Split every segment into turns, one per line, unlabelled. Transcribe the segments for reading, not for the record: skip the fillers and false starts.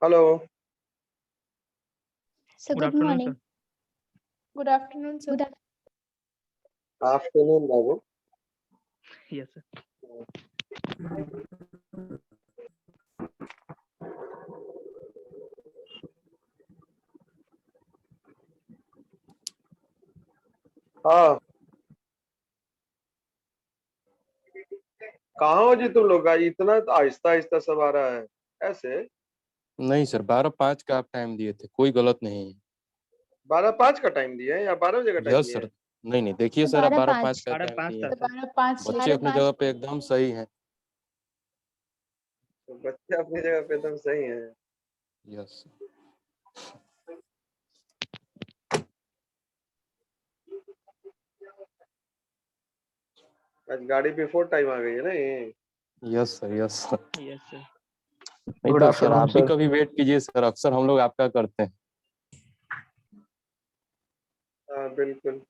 Hello.
So
Good
good
afternoon,
morning.
sir.
Good afternoon, sir.
Good
afternoon बाबू।
Yes, sir.
हाँ, कहाँ हो जी तुम लोग? इतना आहिस्ता आहिस्ता सब आ रहा है ऐसे।
नहीं सर, 12:05 का आप टाइम दिए थे, कोई गलत नहीं है।
12:05 का टाइम दिया है या 12 बजे का टाइम
यस
दिया
सर।
है?
नहीं देखिए सर, आप 12:05 का टाइम
12:05
दिए
था
हैं।
सर।
12:05
बच्चे अपनी जगह पे एकदम सही हैं।
तो बच्चे अपनी जगह पे एकदम सही है।
यस।
आज गाड़ी बिफोर टाइम आ गई है ना ये।
Yes sir, yes sir.
Yes, sir.
नहीं
Good
तो सर,
afternoon,
आप भी
sir.
कभी वेट कीजिए सर, अक्सर हम लोग आपका करते हैं।
हाँ बिल्कुल।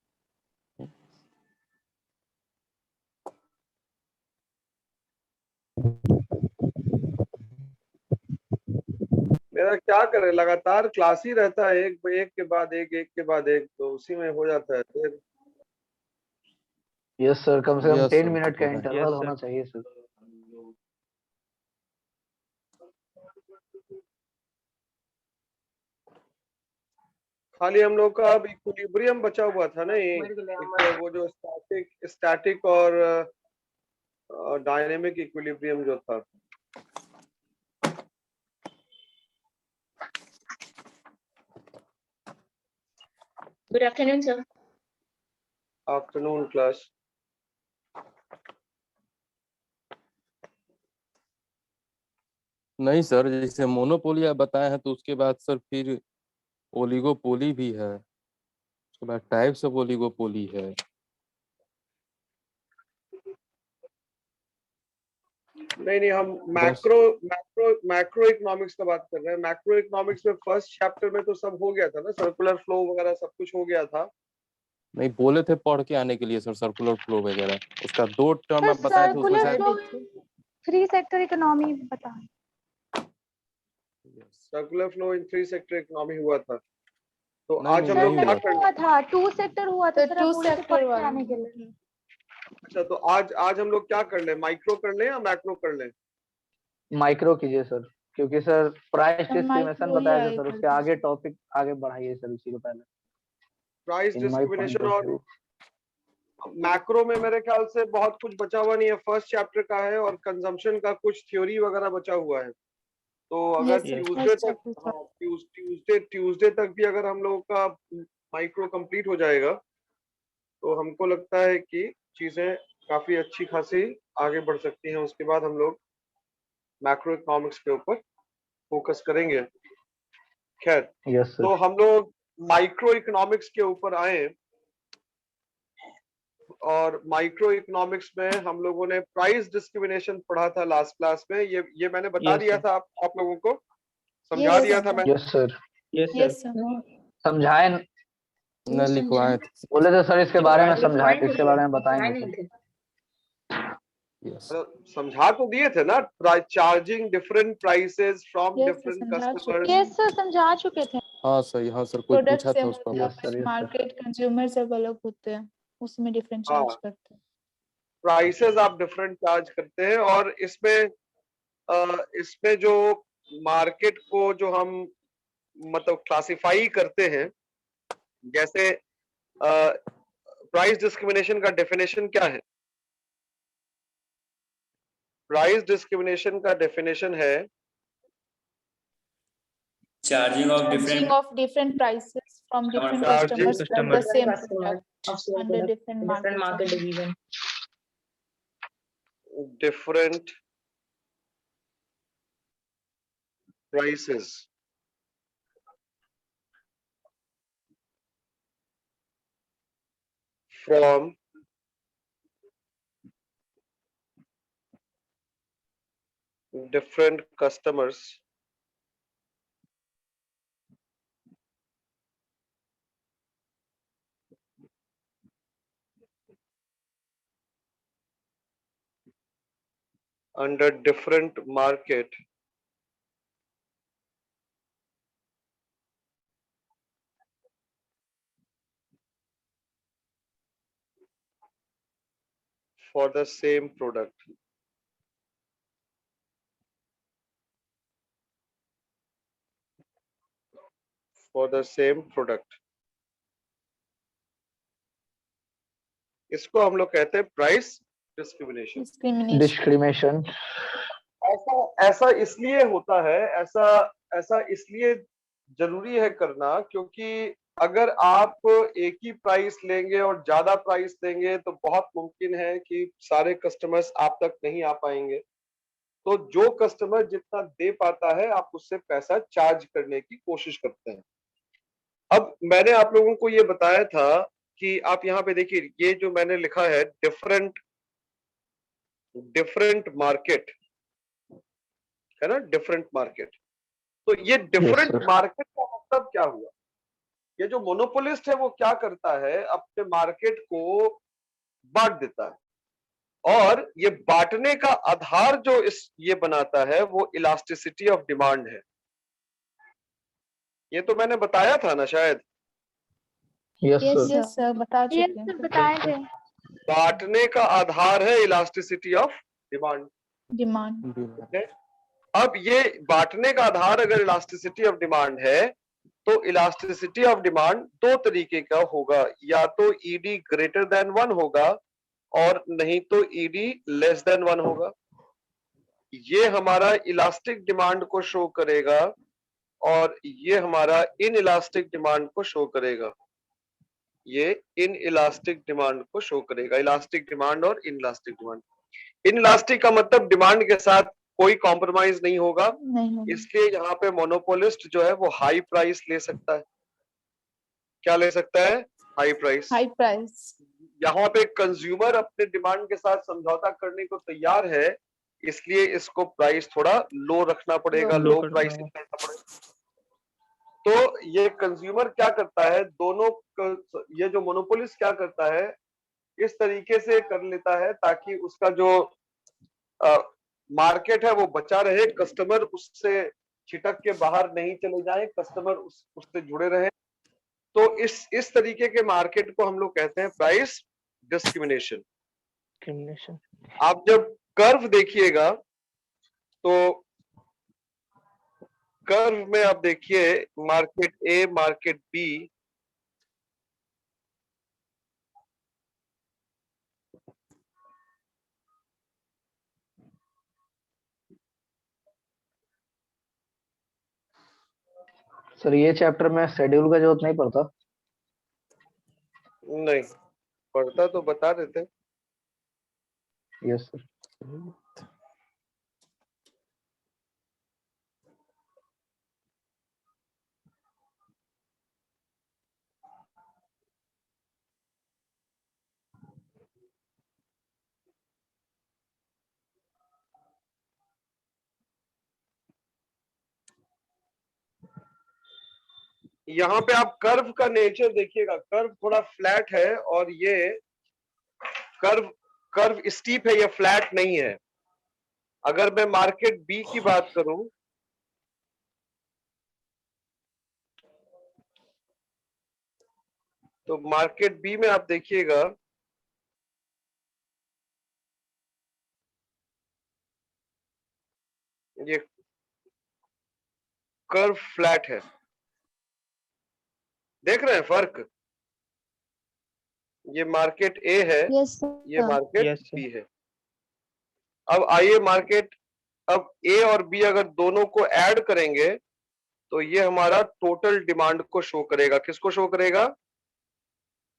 मेरा क्या करे, लगातार क्लास ही रहता है, एक के बाद एक के बाद एक, तो उसी में हो जाता है फिर।
Yes, sir. कम से कम
यस
10
सर,
मिनट का
हो रहा है।
इंटरवल
Yes,
होना
sir.
चाहिए सर।
खाली हम लोग का अब इक्विलिब्रियम बचा हुआ था ना, ये वो जो स्टैटिक और डायनेमिक इक्विलिब्रियम जो था।
Good afternoon, sir.
Afternoon class.
नहीं सर, जैसे मोनोपोली आप बताए हैं, तो उसके बाद सर फिर ओलिगोपोली भी है, उसके बाद टाइप्स ऑफ ओलिगोपोली है।
नहीं, हम मैक्रो इकोनॉमिक्स का बात कर रहे हैं। मैक्रो इकोनॉमिक्स में फर्स्ट चैप्टर में तो सब हो गया था ना, सर्कुलर फ्लो वगैरह सब कुछ हो गया था।
नहीं, बोले थे पढ़ के आने के लिए सर, सर्कुलर फ्लो वगैरह। उसका 2 टर्म आप बताए थे, उसमें शायद
थ्री सेक्टर इकोनॉमी बता।
Circular flow in 3 sector economy हुआ था। तो
नहीं,
आज हम
नहीं
लोग क्या
हुआ
कर
हुआ था, 2 सेक्टर हुआ था
तो
सर, आप
2
बोले थे
सेक्टर
पढ़ के
वाला।
आने के लिए।
अच्छा, तो आज हम लोग क्या कर ले? माइक्रो कर ले या मैक्रो कर ले?
माइक्रो कीजिए सर, क्योंकि सर प्राइस डिस्क्रिमिनेशन
माइक्रो ही
बताया था
आगे
सर, उसके
करते
आगे टॉपिक आगे बढ़ाइए सर उसी को पहले।
Price
in my point
discrimination
of
और
व्यू।
मैक्रो में मेरे ख्याल से बहुत कुछ बचा हुआ नहीं है। फर्स्ट चैप्टर का है और कंजम्पशन का कुछ थ्योरी वगैरह बचा हुआ है। तो अगर
Yes, sir.
Yes.
Tuesday
First
तक,
chapter था।
ट्यूसडे तक भी अगर हम लोगों का माइक्रो कंप्लीट हो जाएगा, तो हमको लगता है कि चीजें काफी अच्छी खासी आगे बढ़ सकती हैं। उसके बाद हम लोग मैक्रो इकोनॉमिक्स के ऊपर फोकस करेंगे। खैर,
यस
तो
सर।
हम लोग माइक्रो इकोनॉमिक्स के ऊपर आए, और माइक्रो इकोनॉमिक्स में हम लोगों ने प्राइस डिस्क्रिमिनेशन पढ़ा था लास्ट क्लास में। ये मैंने बता
Yes,
दिया
sir.
था आप लोगों को, समझा
Yes,
दिया था
sir.
मैंने।
Yes sir.
Yes, sir.
Yes, sir.
समझाए
न लिखवाए थे।
बोले थे सर, इसके बारे में
लिखवाए
समझाए थे, इसके बारे में बताएंगे सर।
यस।
समझा तो दिए थे ना, charging different prices from
Yes, sir.
Different
समझा चुके
कस्टमर्स।
यस सर, समझा चुके थे।
हाँ सर, हाँ सर, कोई
प्रोडक्ट
पूछा
से
था उस पर।
मतलब
yes sir, yes sir.
Market consumer सब अलग होते हैं, उसमें डिफरेंट
हाँ,
चार्ज करते हैं।
प्राइसेस आप डिफरेंट चार्ज करते हैं। और इसमें जो मार्केट को जो हम मतलब क्लासिफाई करते हैं, जैसे प्राइस डिस्क्रिमिनेशन का डेफिनेशन क्या है? प्राइस डिस्क्रिमिनेशन का डेफिनेशन है
charging of
Charging of different prices from different
Charging
customers for the same product
of same
under
product
different
in different
market
market
segments.
division.
different prices from different customers under different market for the same product. For the same product. इसको हम लोग कहते हैं price discrimination.
Discrimination.
Discrimination.
ऐसा ऐसा इसलिए होता है, ऐसा इसलिए जरूरी है करना, क्योंकि अगर आप एक ही प्राइस लेंगे और ज्यादा प्राइस देंगे तो बहुत मुमकिन है कि सारे कस्टमर्स आप तक नहीं आ पाएंगे। तो जो कस्टमर जितना दे पाता है आप उससे पैसा चार्ज करने की कोशिश करते हैं। अब मैंने आप लोगों को ये बताया था कि आप यहाँ पे देखिए, ये जो मैंने लिखा है डिफरेंट मार्केट, है ना, डिफरेंट मार्केट। तो ये डिफरेंट
sir.
मार्केट का मतलब क्या हुआ? ये जो मोनोपोलिस्ट है वो क्या करता है, अपने मार्केट को बांट देता है, और ये बांटने का आधार जो ये बनाता है वो इलास्टिसिटी ऑफ डिमांड है। ये तो मैंने बताया था ना शायद।
Yes
Yes,
sir.
Yes, sir. बता
Yes,
चुके
sir,
हैं।
बताए थे।
बांटने का आधार है इलास्टिसिटी ऑफ डिमांड।
Demand.
अब ये बांटने का आधार अगर इलास्टिसिटी ऑफ डिमांड है, तो इलास्टिसिटी ऑफ डिमांड दो तरीके का होगा, या तो ईडी ग्रेटर देन 1 होगा और नहीं तो ईडी लेस देन 1 होगा। ये हमारा इलास्टिक डिमांड को शो करेगा और ये हमारा इन इलास्टिक डिमांड को शो करेगा। ये इन इलास्टिक डिमांड को शो करेगा, इलास्टिक डिमांड और in elastic demand. In elastic का मतलब डिमांड के साथ कोई कॉम्प्रोमाइज नहीं होगा,
नहीं होगा।
इसलिए यहाँ पे मोनोपोलिस्ट जो है वो हाई प्राइस ले सकता है। क्या ले सकता है? High price.
High price.
यहाँ पे कंज्यूमर अपने डिमांड के साथ समझौता करने को तैयार है, इसलिए इसको प्राइस थोड़ा लो रखना पड़ेगा,
लो
लो
करना
प्राइस
होगा।
करना पड़ेगा। तो ये कंज्यूमर क्या करता है, ये जो मोनोपोलिस्ट क्या करता है, इस तरीके से कर लेता है ताकि उसका जो मार्केट है वो बचा रहे, कस्टमर उससे छिटक के बाहर नहीं चले जाए, कस्टमर उससे जुड़े रहे। तो इस तरीके के मार्केट को हम लोग कहते हैं प्राइस डिस्क्रिमिनेशन।
Discrimination.
आप जब कर्व देखिएगा तो कर्व में आप देखिए मार्केट ए, मार्केट बी,
सर ये चैप्टर में शेड्यूल का जरूरत नहीं पड़ता।
नहीं पढ़ता तो बता देते।
Yes sir.
यहाँ पे आप कर्व का नेचर देखिएगा, कर्व थोड़ा फ्लैट है और ये कर्व स्टीप है, ये फ्लैट नहीं है। अगर मैं मार्केट बी की बात करूं तो मार्केट बी में आप देखिएगा ये कर्व फ्लैट है, देख रहे हैं फर्क? ये मार्केट ए है,
Yes, sir.
ये मार्केट
Yes, sir.
बी है। अब आइए मार्केट, अब ए और बी अगर दोनों को ऐड करेंगे तो ये हमारा टोटल डिमांड को शो करेगा। किसको शो करेगा?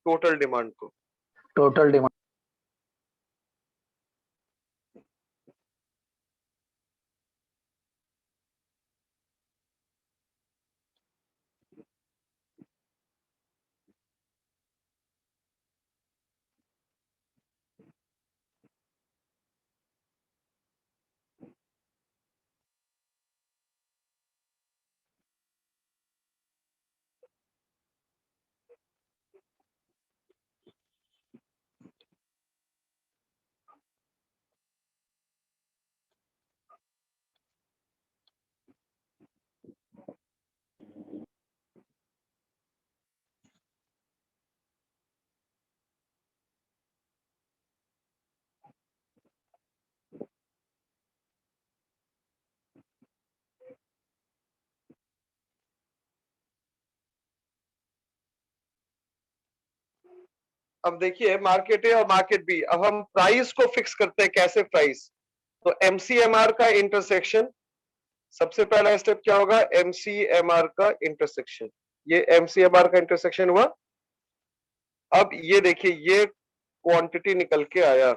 टोटल डिमांड को।
Total demand.
अब देखिए मार्केट ए और मार्केट बी, अब हम प्राइस को फिक्स करते हैं। कैसे प्राइस? तो एमसीएमआर का इंटरसेक्शन, सबसे पहला स्टेप क्या होगा? एमसीएमआर का इंटरसेक्शन। ये एमसीएमआर का इंटरसेक्शन हुआ। अब ये देखिए ये क्वांटिटी निकल के आया,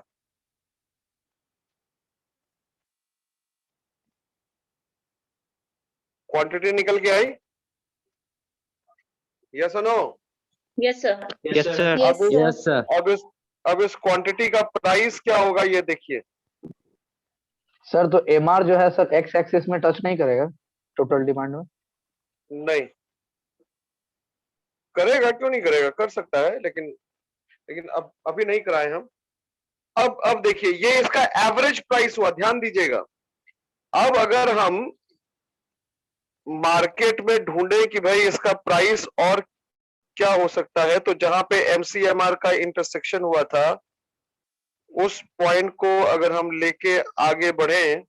क्वांटिटी निकल के आई, यस और no?
Yes, sir.
Yes, sir.
Yes, sir.
Yes sir.
अब इस क्वांटिटी का प्राइस क्या होगा ये देखिए।
सर तो एमआर जो है सर एक्स एक्सिस में टच नहीं करेगा टोटल डिमांड में?
नहीं करेगा, क्यों नहीं करेगा, कर सकता है, लेकिन अब अभी नहीं कराए हम। अब देखिए ये इसका एवरेज प्राइस हुआ, ध्यान दीजिएगा। अब अगर हम मार्केट में ढूंढे कि भाई इसका प्राइस और क्या हो सकता है, तो जहां पे एमसीएमआर का इंटरसेक्शन हुआ था उस पॉइंट को अगर हम लेके आगे बढ़े,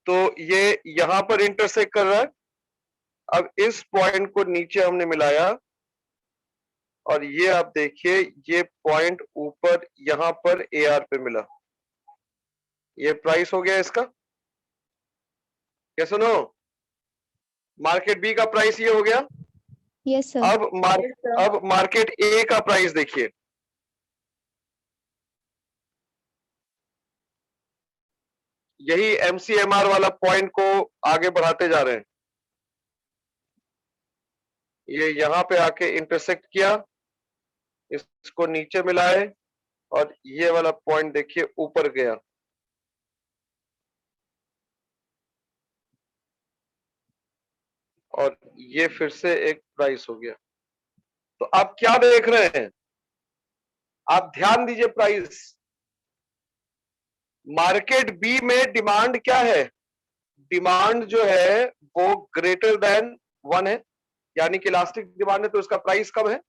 तो ये यहां पर इंटरसेक्ट कर रहा है। अब इस पॉइंट को नीचे हमने मिलाया और ये आप देखिए ये पॉइंट ऊपर यहां पर एआर पे मिला, ये प्राइस हो गया इसका। क्या सुनो, मार्केट बी का प्राइस ये हो गया।
Yes, sir.
अब मार्केट ए का प्राइस देखिए, यही एमसीएमआर वाला पॉइंट को आगे बढ़ाते जा रहे हैं। ये यहां पे आके इंटरसेक्ट किया, इसको नीचे मिलाए और ये वाला पॉइंट देखिए ऊपर गया। और ये फिर से एक प्राइस हो गया। तो आप क्या देख रहे हैं? आप ध्यान दीजिए, प्राइस मार्केट बी में डिमांड क्या है? डिमांड जो है वो ग्रेटर देन 1 है, यानी कि इलास्टिक डिमांड है, तो इसका प्राइस कम है।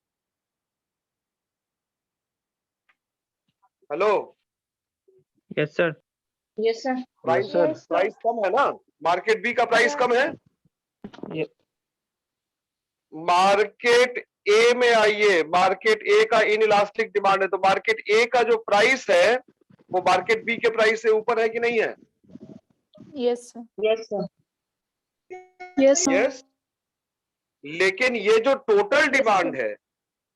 Hello,
Yes, sir.
Yes, sir.
Price
sir.
Price कम है ना? मार्केट बी का प्राइस कम है।
Yes.
मार्केट ए में आइए, मार्केट ए का इन इलास्टिक डिमांड है, तो मार्केट ए का जो प्राइस है वो मार्केट बी के प्राइस से ऊपर है कि नहीं है?
Yes, sir.
Yes, sir.
Yes, sir.
Yes. लेकिन ये जो टोटल डिमांड है,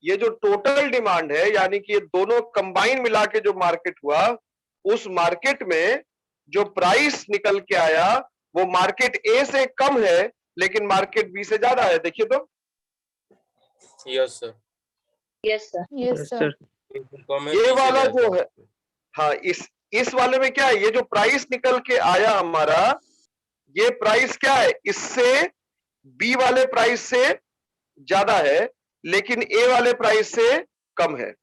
ये जो टोटल डिमांड है, यानी कि ये दोनों कंबाइन मिला के जो मार्केट हुआ, उस मार्केट में जो प्राइस निकल के आया वो मार्केट ए से कम है लेकिन मार्केट बी से ज्यादा है। देखिए तो
yes sir.
Yes, sir.
Yes,
Yes,
sir.
sir.
ये वाला जो है, हाँ, इस वाले में क्या है, ये जो प्राइस निकल के आया हमारा, ये प्राइस क्या है, इससे बी वाले प्राइस से ज्यादा है लेकिन ए वाले प्राइस से कम है।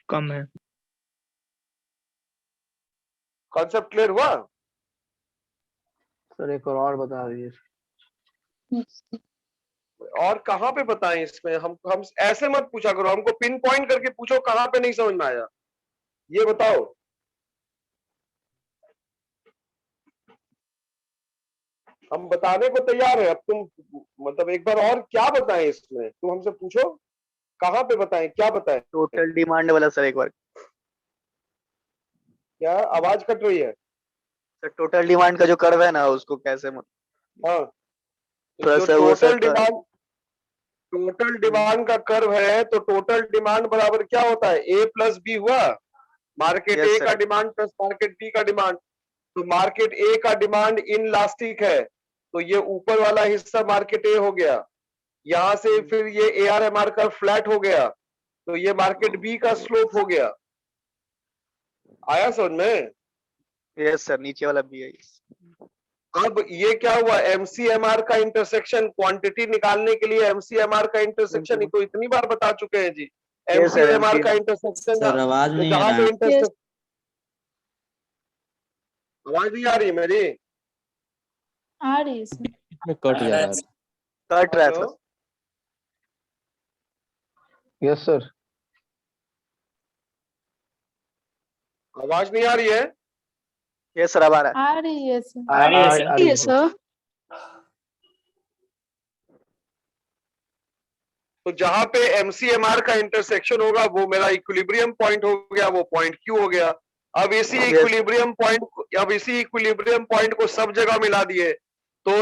कम है।
कॉन्सेप्ट क्लियर हुआ?
सर एक और बता दीजिए।
और कहां पे बताएं इसमें? हम ऐसे मत पूछा करो, हमको पिन पॉइंट करके पूछो कहां पे नहीं समझ में आया, ये बताओ। हम बताने को तैयार है, अब तुम मतलब एक बार और क्या बताएं इसमें, तुम हमसे पूछो कहां पे बताएं, क्या बताएं?
टोटल डिमांड वाला सर एक बार।
क्या आवाज कट रही है?
सर टोटल डिमांड का जो कर्व है ना उसको कैसे
हाँ,
थोड़ा
जो
सा वो
टोटल डिमांड का कर्व है, तो टोटल डिमांड बराबर क्या होता है? ए प्लस बी हुआ, मार्केट
Yes,
ए
sir.
का डिमांड प्लस मार्केट बी का डिमांड। तो मार्केट ए का डिमांड इन इलास्टिक है, तो ये ऊपर वाला हिस्सा मार्केट ए हो गया, यहां से फिर ये एआरएमआर का फ्लैट हो गया, तो ये मार्केट बी का स्लोप हो गया। आया समझ में?
यस सर, नीचे वाला भी है।
अब ये क्या हुआ, एमसीएमआर का इंटरसेक्शन, क्वांटिटी निकालने के लिए एमसीएमआर का इंटरसेक्शन ही तो इतनी बार बता चुके हैं जी।
Yes, sir,
एमसीएमआर का इंटरसेक्शन
सर आवाज नहीं आ
जहां
रहा
पे
है।
इंटरसेक्शन, आवाज नहीं आ रही है मेरी?
आ रही है सर।
में कट जा रहा है।
कट रहा था।
हेलो?
Yes sir.
आवाज नहीं आ रही है?
यस सर अब आ रहा है।
आ रही है सर।
आ रही है
Yes, sir.
तो जहां पे MCMR का इंटरसेक्शन होगा वो मेरा इक्विलिब्रियम पॉइंट हो गया, वो पॉइंट Q हो गया। अब इसी इक्विलिब्रियम पॉइंट को सब जगह मिला दिए तो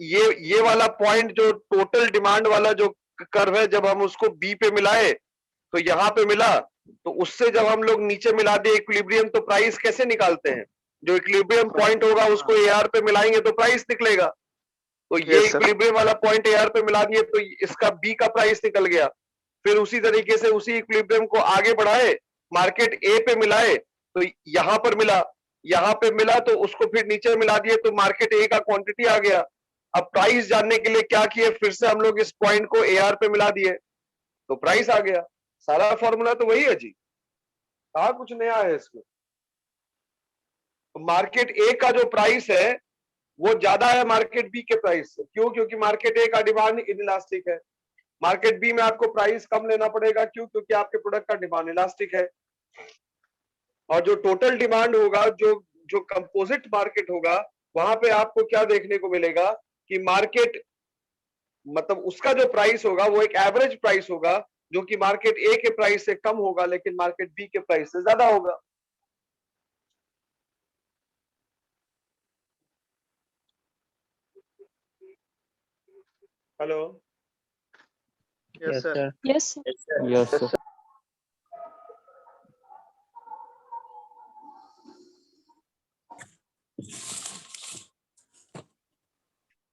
ये वाला पॉइंट जो टोटल डिमांड वाला जो कर्व है, जब हम उसको B पे मिलाए तो यहाँ पे मिला, तो उससे जब हम लोग नीचे मिला दिए इक्विलिब्रियम, तो प्राइस कैसे निकालते हैं? जो इक्विलिब्रियम पॉइंट होगा उसको AR पे मिलाएंगे तो प्राइस निकलेगा। तो ये
Yes, sir.
इक्विलिब्रियम वाला पॉइंट AR पे मिला दिए तो इसका B का प्राइस निकल गया। फिर उसी तरीके से उसी इक्विलिब्रियम को आगे बढ़ाए, मार्केट A पे मिलाए तो यहाँ पर मिला, यहाँ पे मिला तो उसको फिर नीचे मिला दिए तो मार्केट A का क्वांटिटी आ गया। अब प्राइस जानने के लिए क्या किए, फिर से हम लोग इस पॉइंट को AR पे मिला दिए तो प्राइस आ गया। सारा फॉर्मूला तो वही है जी, कहा कुछ नया है इसमें। तो मार्केट ए का जो प्राइस है वो ज्यादा है मार्केट बी के प्राइस से। क्यों? क्योंकि मार्केट ए का डिमांड इनइलास्टिक है, मार्केट बी में आपको प्राइस कम लेना पड़ेगा। क्यों? क्योंकि आपके प्रोडक्ट का डिमांड इलास्टिक है। और जो टोटल डिमांड होगा, जो कंपोजिट मार्केट होगा, वहां पे आपको क्या देखने को मिलेगा कि मार्केट मतलब उसका जो प्राइस होगा वो एक एवरेज प्राइस होगा, जो कि मार्केट ए के प्राइस से कम होगा लेकिन मार्केट बी के प्राइस से ज्यादा होगा। Hello,
Yes,
Yes,
sir.
sir.
Yes, sir.
Yes sir.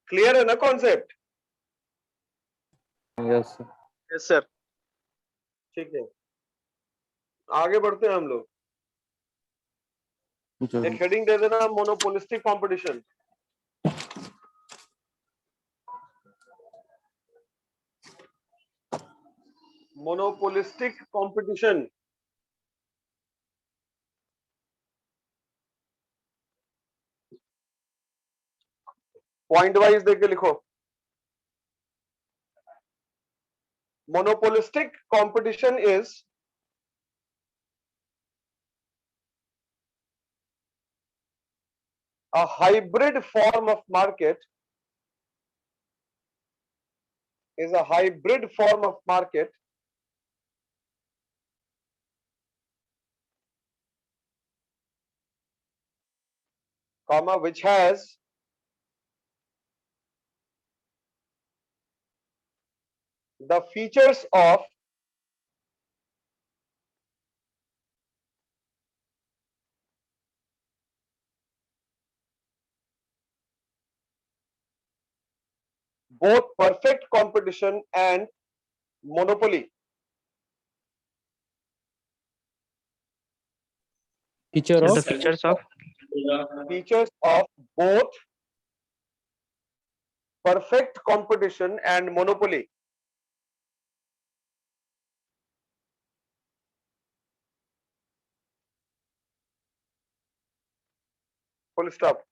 Clear है ना concept?
Yes sir.
Yes, sir.
ठीक है, आगे बढ़ते हैं हम लोग। एक हेडिंग दे देना, monopolistic competition. Monopolistic competition. Point wise देके लिखो। Monopolistic competition is a hybrid form of market which has the features of both perfect competition and monopoly.
Teacher
The
of
features of
Features of both perfect competition and monopoly. Full stop.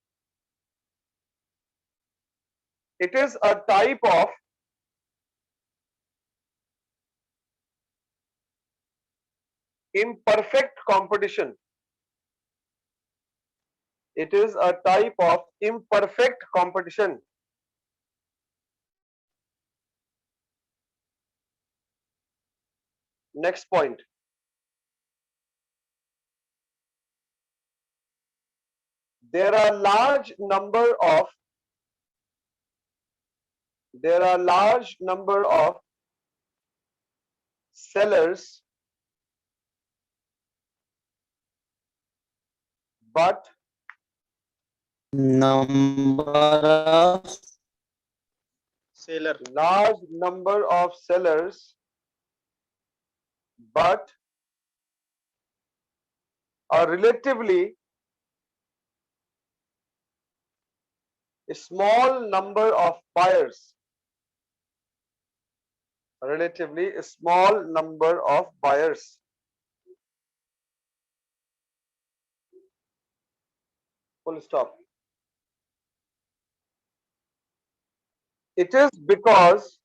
It is a type of imperfect competition. It is a type of imperfect competition. Next point. There are large number of sellers, but
Sailor.
large number of sellers, but a relatively small number of buyers. Relatively small number of buyers. Full stop. It is because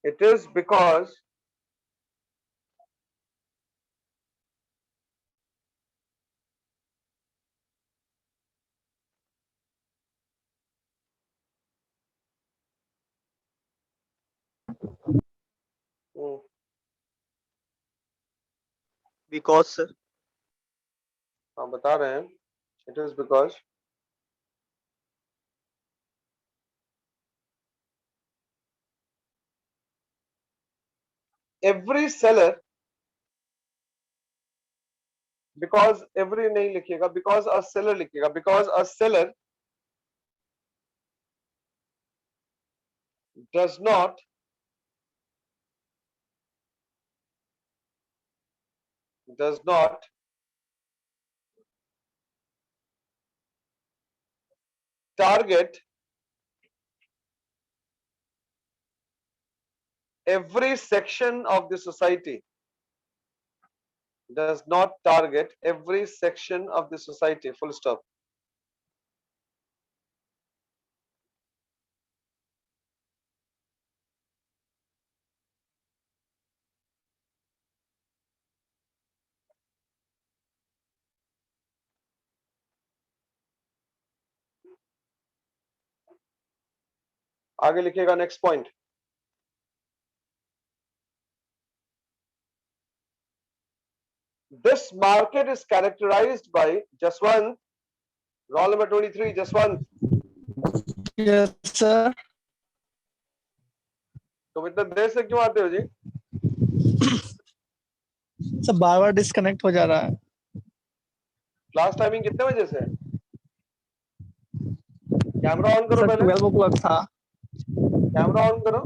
It is because
Because, sir.
हम बता रहे हैं, it is because every seller, because every नहीं लिखिएगा, because a seller लिखिएगा, because a seller does not target every section of the society, does not target every section of the society, full stop. आगे लिखिएगा next point. This market is characterized by Jaswant, roll number 23, Jaswant.
Yes, sir.
तुम इतना देर से क्यों आते हो जी?
Sir बार बार disconnect हो जा रहा है.
क्लास टाइमिंग कितने बजे से है? कैमरा ऑन करो
सर
पहले.
12 o'clock था.
कैमरा ऑन करो.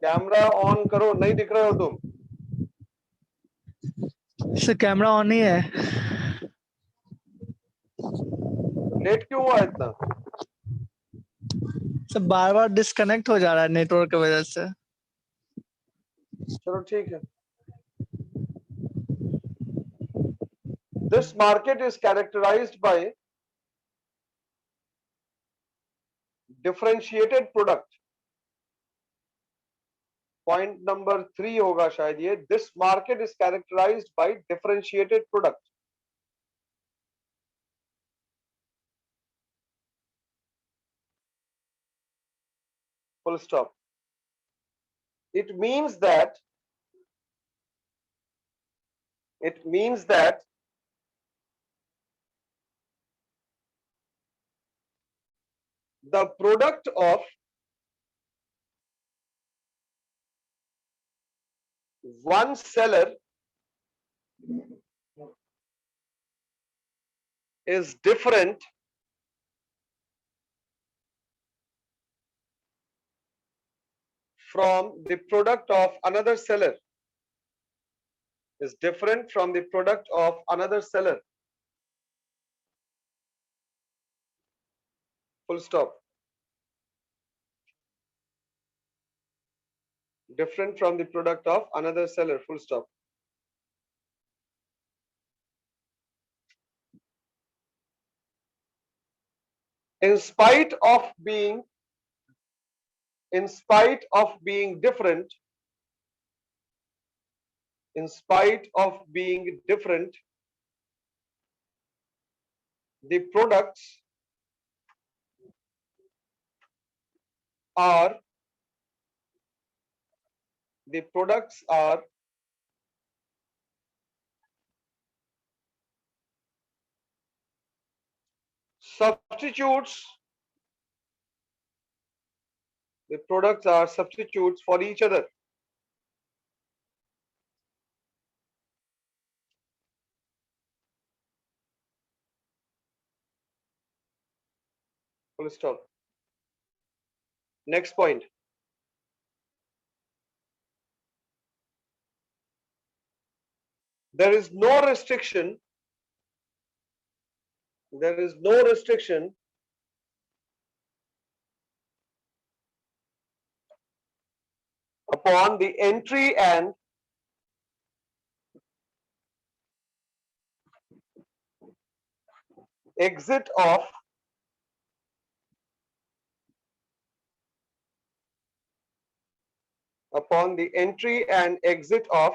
कैमरा ऑन करो, नहीं दिख रहे हो तुम.
सर कैमरा ऑन ही है.
लेट क्यों हुआ इतना?
सर बार बार डिस्कनेक्ट हो जा रहा है नेटवर्क की वजह से.
चलो ठीक है. This market is characterized by differentiated product. Point number 3 होगा शायद ये. This market is characterized by differentiated product. Full stop. It means that the product of one seller is different from the product of another seller. Is different from the product of another seller. Full stop. Different from the product of another seller. Full stop. In spite of being different, the products are substitutes. The products are substitutes for each other. Full stop. Next point. There is no restriction upon the entry and exit of upon the entry and exit of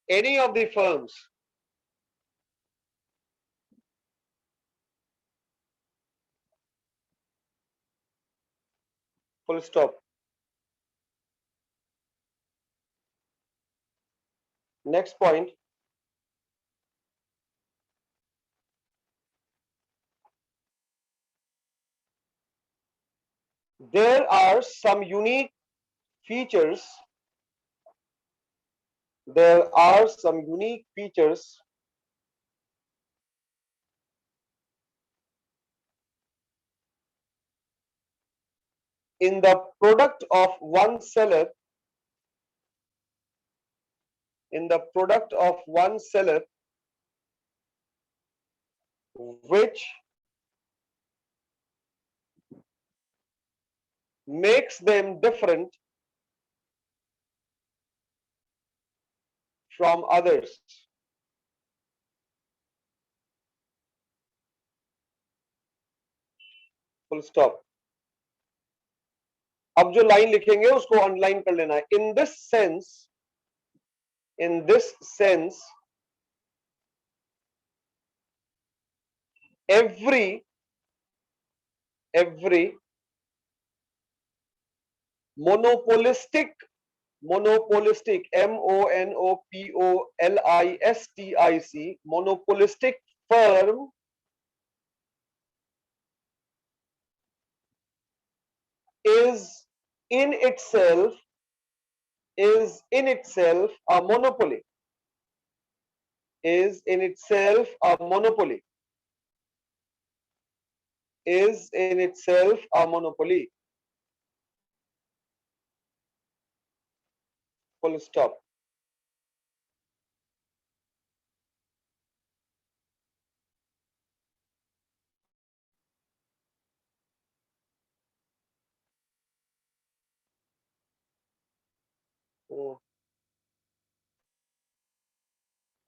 any of the firms full stop. Next point. There are some unique features. There are some unique features in the product of one seller, in the product of one seller, which makes them different from others. Full stop. अब जो line लिखेंगे उसको online कर लेना है. In this sense, every monopolistic, monopolistic, monopolistic, monopolistic firm is in itself a monopoly, is in itself a monopoly, is in itself a monopoly. Full stop.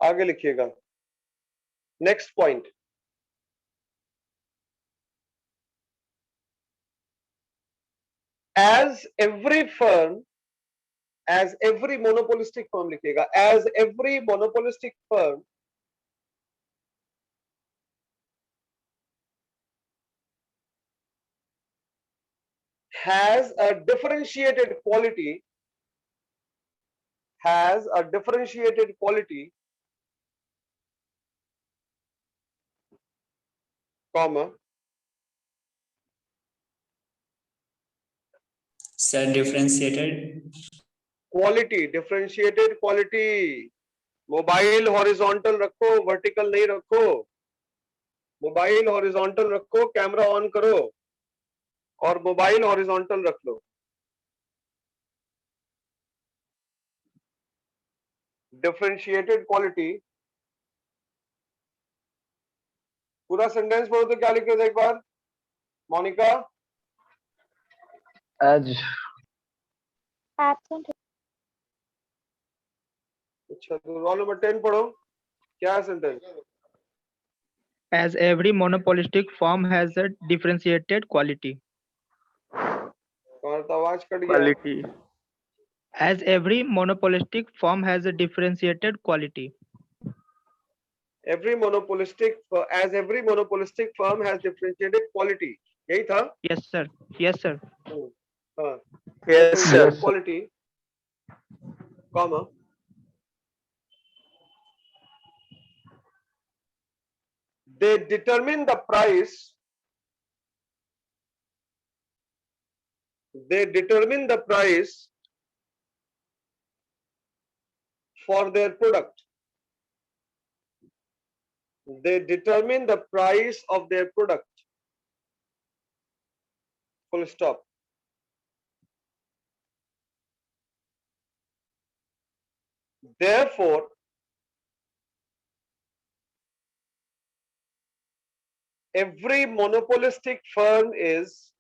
आगे लिखिएगा. Next point. As every firm, as every monopolistic firm लिखिएगा. As every monopolistic firm has a differentiated quality, has a differentiated quality, comma,
Sir, differentiated.
quality, differentiated quality. Mobile horizontal रखो, vertical नहीं रखो. Mobile horizontal रखो, camera on करो और mobile horizontal रख लो. Differentiated quality. पूरा सेंटेंस पढ़ो तो क्या लिखे थे एक बार मोनिका?
As
Absent.
अच्छा तो रोल नंबर 10 पढ़ो. क्या है sentence?
As every monopolistic firm has a differentiated quality.
तुम्हारा तो आवाज कट गया.
Quality.
As every monopolistic firm has a differentiated quality.
Every monopolistic, as every monopolistic firm has differentiated quality. यही था?
Yes, sir. Yes, sir.
हाँ.
Yes, sir.
Yes, sir.
Quality, comma, they determine the price. They determine the price for their product. They determine the price of their product. Full stop. Therefore, every monopolistic firm is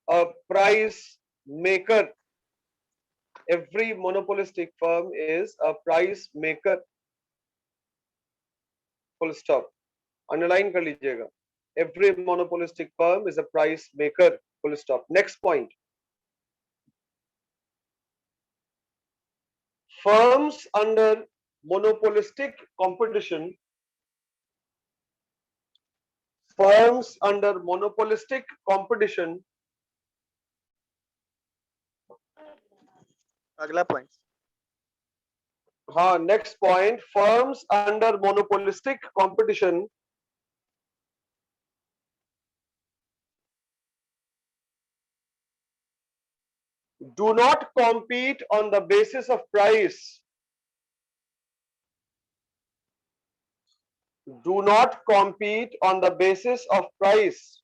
a price maker. Every monopolistic firm is a price maker. Full stop. Underline कर लीजिएगा. Every monopolistic firm is a price maker. Full stop. Next point. Firms under monopolistic competition. Firms under monopolistic competition.
अगला point.
हाँ, next point. Firms under monopolistic competition do not compete on the basis of price. Do not compete on the basis of price.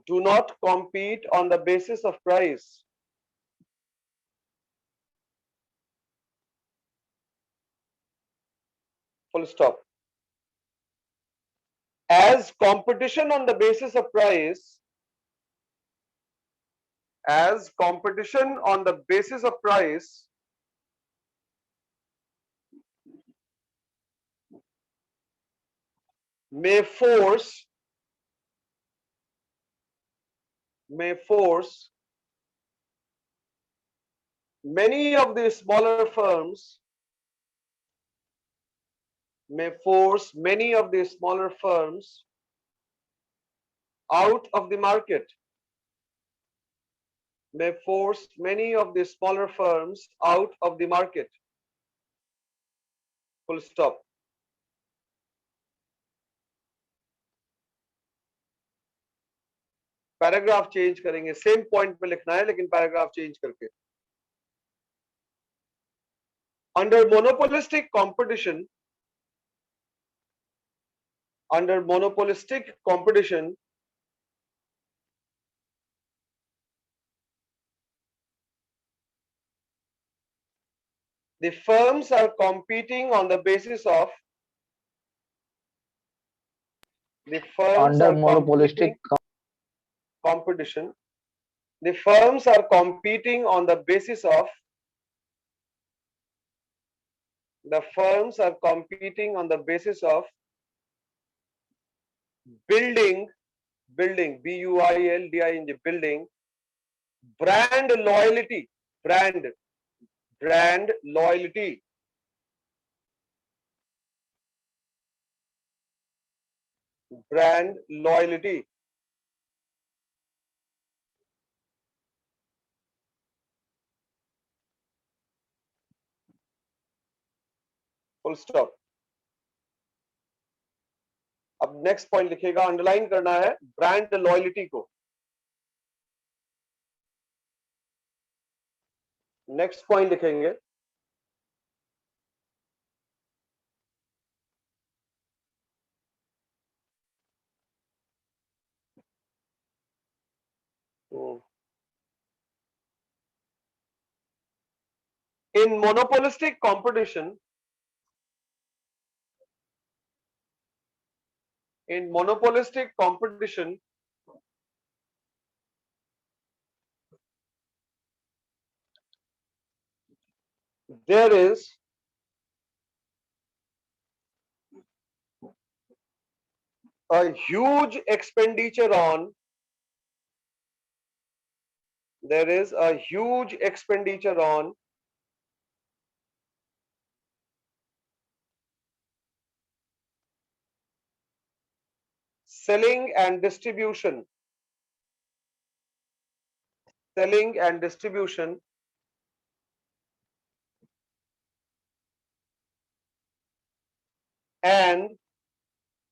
Do not compete on the basis of price. Full stop. As competition on the basis of price, as competition on the basis of price may force many of the smaller firms out of the market. May force many of the smaller firms out of the market. Full stop. Paragraph change करेंगे. Same point पे लिखना है लेकिन paragraph change करके. Under monopolistic competition, the firms are competing on the basis of
Under monopolistic
competition. The firms are competing on the basis of building B-U-I-L-D-I-N-G, building brand loyalty. Brand loyalty. Brand loyalty. Full stop. अब next point लिखेगा, underline करना है brand loyalty को. Next point लिखेंगे, in monopolistic competition, there is a huge expenditure on selling and distribution and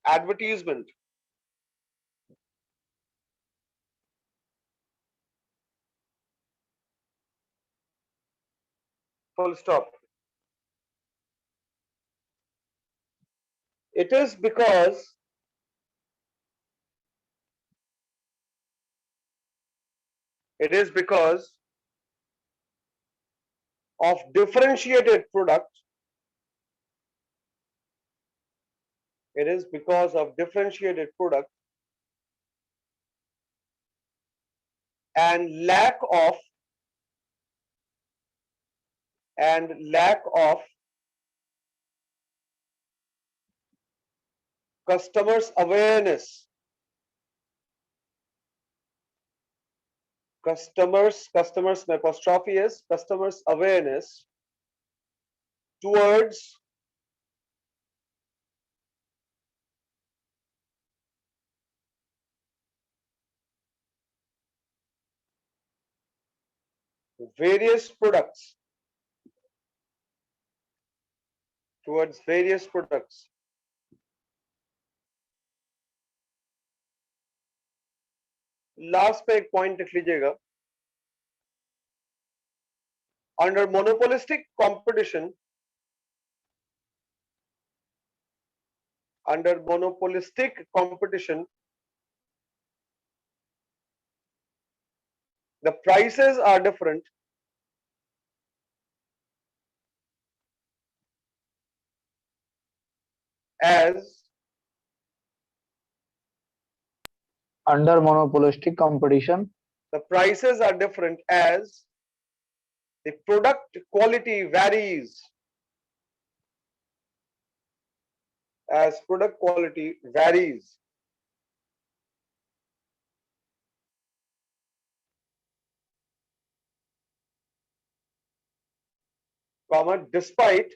advertisement. Full stop. It is because It is because of differentiated product. It is because of differentiated product and lack of customers awareness. Customers में apostrophe is customers awareness towards various products. Last पे एक point लिख लीजिएगा. Under monopolistic competition, the prices are different as
Under monopolistic competition,
the prices are different as the product quality varies. As product quality varies. Comma, despite